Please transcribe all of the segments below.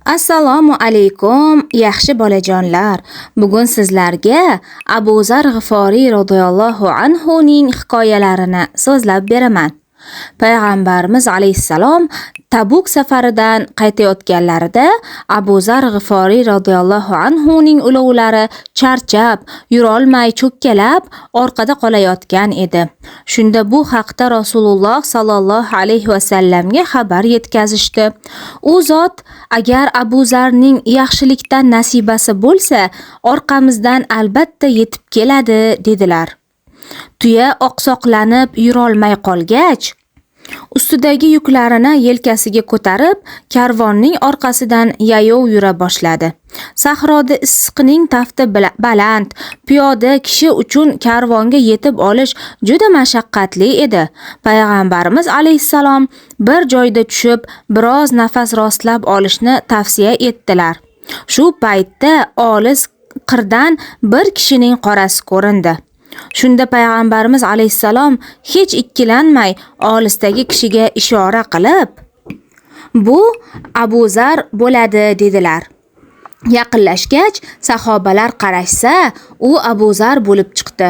Assalomu alaykum, yaxshi bolajonlar. Bugun sizlarga Abu Zar G'iforiy radhiyallohu anhu ning hikoyalarini so'zlab beraman. Payg'ambarimiz alayhisalom Tabuk safaridan qaytayotganlarida Abu Zar G'iforiy radhiyallohu anhu ning ulovlari charchab, yurolmay cho'kkalab orqada qolayotgan edi. Shunda bu haqda Rasululloh sallallohu alayhi va sallamga xabar yetkazishdi. U zot agar Abu Zarning yaxshilikdan nasibasi bo'lsa, orqamizdan albatta yetib keladi dedilar. Tuya oqsoqlanib yurolmay qolgach, ustidagi yuklarini yelkasiga ko'tarib, karvonning orqasidan yayov yura boshladi. Sahroda issiqning tafti baland, piyoda kishi uchun karvonga yetib olish juda mashaqqatli edi. Payg'ambarimiz alayhisalom bir joyda tushib, biroz nafas rostlab olishni tavsiya etdilar. Shu paytda olis qirdan bir kishining qorasi ko'rindi. Shunda payg'ambarimiz alayhisalom hech ikkilanmay olisdagi kishiga ishora qilib, "Bu Abu Zar bo'ladi" dedilar. Yaqinlashgach, sahobalar qarashsa, u Abu Zar bo'lib chiqdi.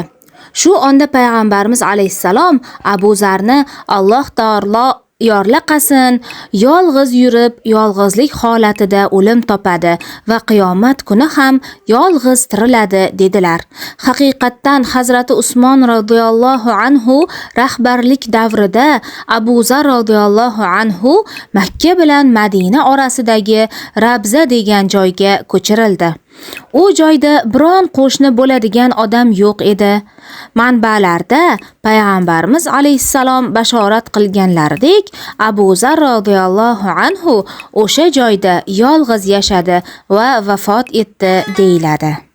Shu onda payg'ambarimiz alayhisalom Abu Zarni Alloh taolo yorlaqasin, yolg'iz yurib, yolg'izlik holatida o'lim topadi va qiyomat kuni ham yolg'iz tiriladi dedilar. Haqiqatdan Hazrati Usmon radhiyallohu anhu rahbarlik davrida Abu Zar radhiyallohu anhu Makka bilan Madina orasidagi Rabza degan joyga ko'chirildi. U joyda biron qo'shni bo'ladigan odam yo'q edi. Manbalarda payg'ambarimiz alayhisalom bashorat qilganlaridek, Abu Zar radhiyallohu anhu o'sha joyda yolg'iz yashadi va vafot etdi deyiladi.